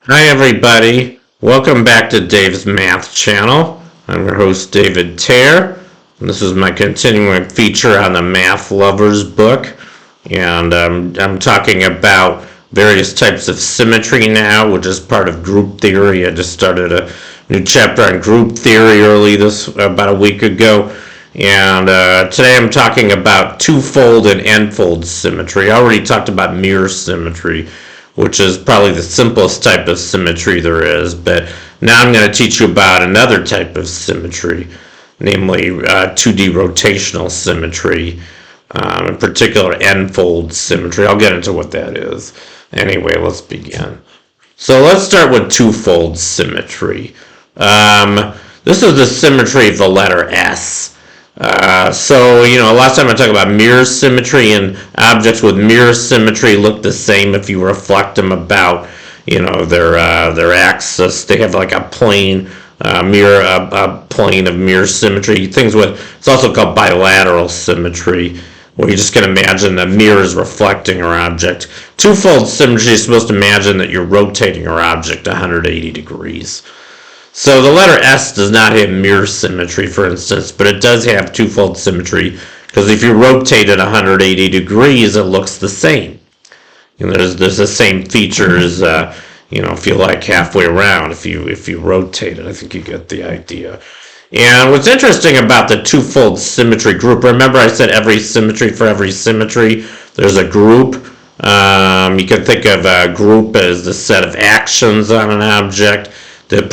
Hi everybody, welcome back to Dave's Math Channel. I'm your host David Tare, and this is my continuing feature on the Math Lovers book, and I'm talking about various types of symmetry now, which is part of group theory. I just started a new chapter on group theory about a week ago, and today I'm talking about twofold and n-fold symmetry. I already talked about mirror symmetry, which is probably the simplest type of symmetry there is, but now I'm going to teach you about another type of symmetry, namely 2D rotational symmetry, in particular n-fold symmetry. I'll get into what that is. Anyway, let's begin. So let's start with twofold symmetry. This is the symmetry of the letter S. Last time I talked about mirror symmetry, and objects with mirror symmetry look the same if you reflect them about, their axis. They have like a plane, a plane of mirror symmetry. It's also called bilateral symmetry, where you just can imagine the mirror is reflecting your object. Twofold symmetry is supposed to imagine that you're rotating your object 180 degrees. So the letter S does not have mirror symmetry, for instance, but it does have twofold symmetry, because if you rotate it 180 degrees, it looks the same. There's the same features, if you like halfway around, if you rotate it. I think you get the idea. And what's interesting about the twofold symmetry group, remember I said for every symmetry, there's a group. You can think of a group as the set of actions on an object that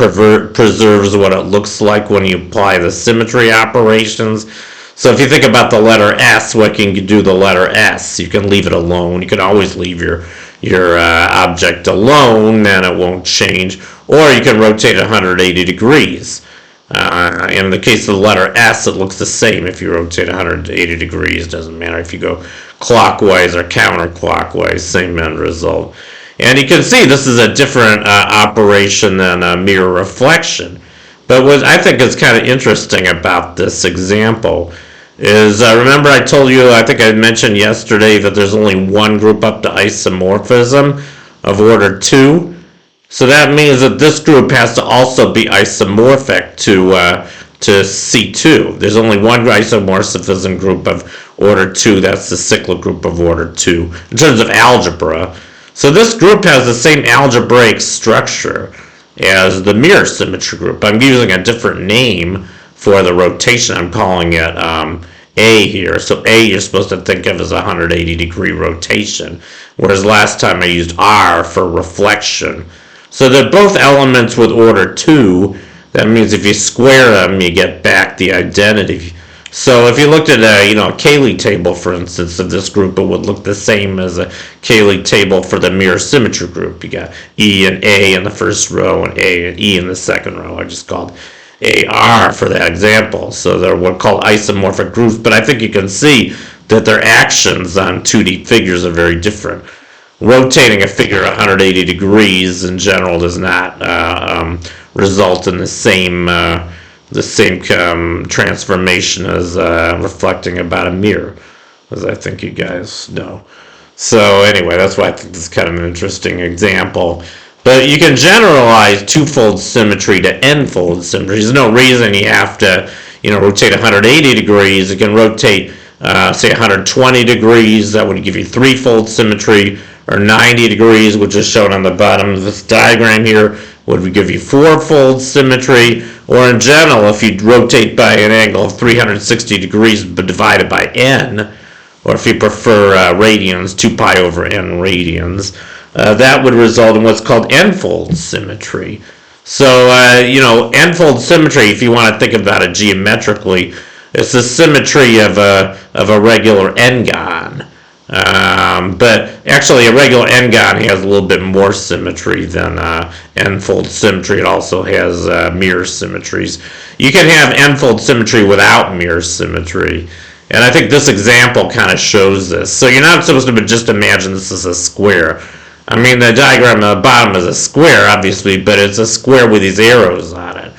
preserves what it looks like when you apply the symmetry operations. So if you think about the letter S, what can you do the letter S? You can leave it alone. You can always leave your object alone, and it won't change. Or you can rotate 180 degrees. In the case of the letter S, it looks the same if you rotate 180 degrees. Doesn't matter if you go clockwise or counterclockwise, same end result. And you can see this is a different operation than a mirror reflection. But what I think is kind of interesting about this example is, remember I told you, I think I mentioned yesterday, that there's only one group up to isomorphism of order 2. So that means that this group has to also be isomorphic to C2. There's only one isomorphism group of order 2. That's the cyclic group of order 2 in terms of algebra. So this group has the same algebraic structure as the mirror symmetry group. I'm using a different name for the rotation. I'm calling it A here. So A you're supposed to think of as a 180 degree rotation, whereas last time I used R for reflection. So they're both elements with order 2. That means if you square them, you get back the identity. So if you looked at a Cayley table, for instance, of this group, it would look the same as a Cayley table for the mirror symmetry group. You got E and A in the first row and A and E in the second row. I just called AR for that example. So they're what are called isomorphic groups, but I think you can see that their actions on 2D figures are very different. Rotating a figure 180 degrees in general does not result in the same transformation as reflecting about a mirror, as I think you guys know. So anyway, that's why I think this is kind of an interesting example. But you can generalize twofold symmetry to n-fold symmetry. There's no reason you have to, rotate 180 degrees. You can rotate, say, 120 degrees. That would give you threefold symmetry, or 90 degrees, which is shown on the bottom of this diagram here, would give you fourfold symmetry. Or in general, if you rotate by an angle of 360 degrees but divided by n, or if you prefer radians, 2 pi over n radians, that would result in what's called n-fold symmetry. So, n-fold symmetry, if you want to think about it geometrically, it's the symmetry of a regular n-gon. But actually a regular n-gon has a little bit more symmetry than n-fold symmetry. It also has mirror symmetries. You can have n-fold symmetry without mirror symmetry, and I think this example kind of shows this. So you're not supposed to just imagine this as a square. I mean, the diagram at the bottom is a square, obviously, but it's a square with these arrows on it.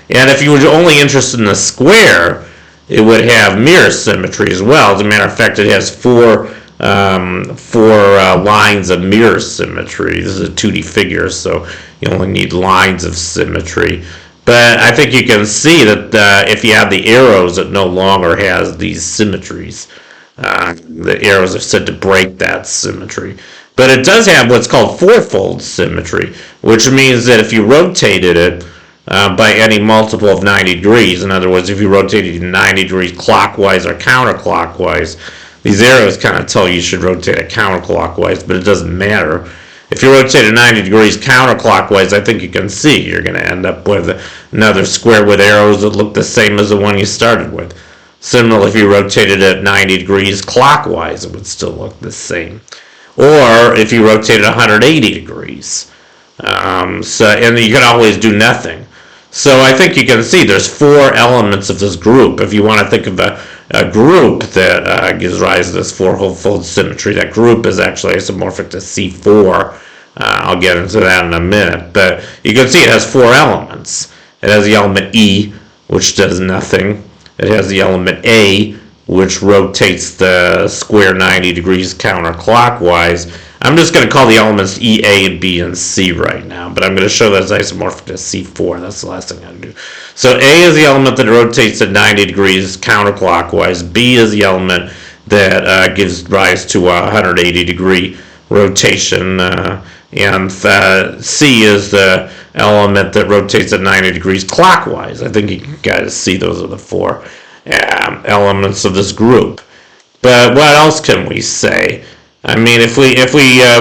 And if you were only interested in the square, it would have mirror symmetry as well. As a matter of fact, it has 4 lines of mirror symmetry. This is a 2D figure, so you only need lines of symmetry. But I think you can see that if you have the arrows, it no longer has these symmetries. The arrows are said to break that symmetry. But it does have what's called fourfold symmetry, which means that if you rotated it by any multiple of 90 degrees, in other words, if you rotated it 90 degrees clockwise or counterclockwise, these arrows kind of tell you should rotate it counterclockwise, but it doesn't matter. If you rotate it 90 degrees counterclockwise, I think you can see you're going to end up with another square with arrows that look the same as the one you started with. Similarly, if you rotated it 90 degrees clockwise, it would still look the same. Or if you rotate it 180 degrees. And you can always do nothing. So I think you can see there's 4 elements of this group. If you want to think of a group that gives rise to this fourfold symmetry, that group is actually isomorphic to C4. I'll get into that in a minute. But you can see it has 4 elements. It has the element E, which does nothing. It has the element A, which rotates the square 90 degrees counterclockwise. I'm just going to call the elements E, A, and B, and C right now, but I'm going to show that it's isomorphic to C4. That's the last thing I'm going to do. So A is the element that rotates at 90 degrees counterclockwise. B is the element that gives rise to a 180 degree rotation. And C is the element that rotates at 90 degrees clockwise. I think you guys see those are the 4 elements of this group. But what else can we say? I mean, if we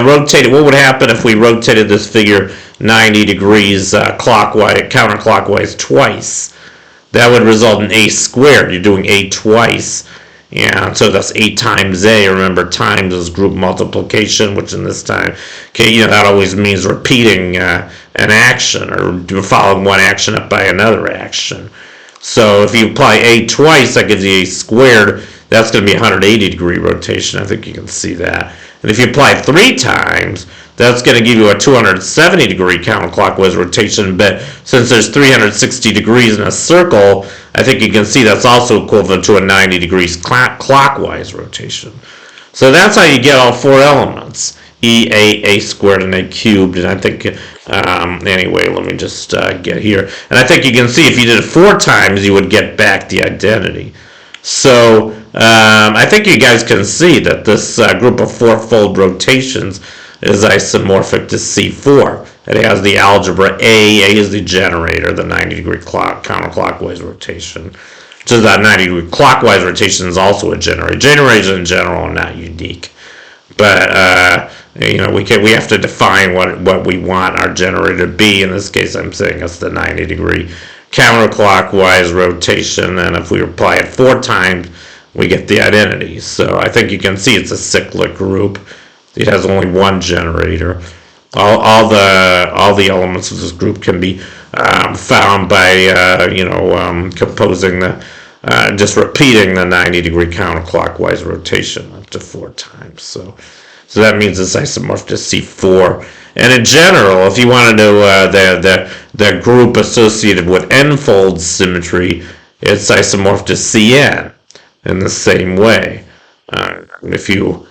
rotated, what would happen if we rotated this figure 90 degrees counterclockwise twice? That would result in A squared. You're doing A twice. Yeah, so that's 8 times A. Remember, times is group multiplication, which in this time, okay, that always means repeating an action or following one action up by another action. So if you apply A twice, that gives you A squared. That's going to be a 180 degree rotation. I think you can see that. And if you apply 3 times, that's going to give you a 270 degree counterclockwise rotation. But since there's 360 degrees in a circle, I think you can see that's also equivalent to a 90 degrees clockwise rotation. So that's how you get all 4 elements. E, A squared, and A cubed. And I think, anyway, let me just get here. And I think you can see if you did it 4 times, you would get back the identity. So I think you guys can see that this group of fourfold rotations is isomorphic to C4. It has the algebra A. A is the generator, the 90 degree counterclockwise rotation. So that 90 degree clockwise rotation is also a generator. Generators in general are not unique. But we have to define what we want our generator to be. In this case, I'm saying it's the 90 degree counterclockwise rotation, and if we apply it 4 times, we get the identity. So I think you can see it's a cyclic group. It has only 1 generator. All the elements of this group can be found by composing just repeating the 90 degree counterclockwise rotation up to 4 times. So that means it's isomorphic to C4. And in general, if you want to know the group associated with n-fold symmetry, it's isomorphic to Cn in the same way. If you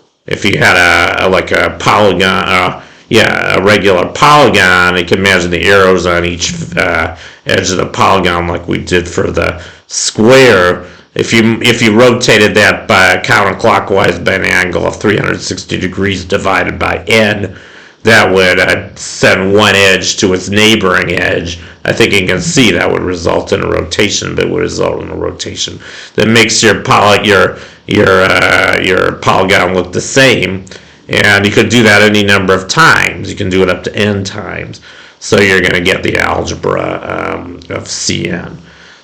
had a polygon, a regular polygon, you can imagine the arrows on each edge of the polygon like we did for the square. If you rotated that by counterclockwise by an angle of 360 degrees divided by n, that would send one edge to its neighboring edge. I think you can see that would result in a rotation, but it would result in a rotation that makes your polygon look the same. And you could do that any number of times. You can do it up to n times. So you're going to get the algebra of Cn.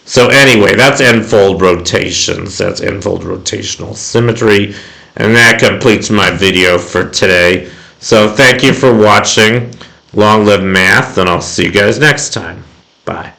So anyway, that's n-fold rotations. That's n-fold rotational symmetry. And that completes my video for today. So thank you for watching. Long live math, and I'll see you guys next time. Bye.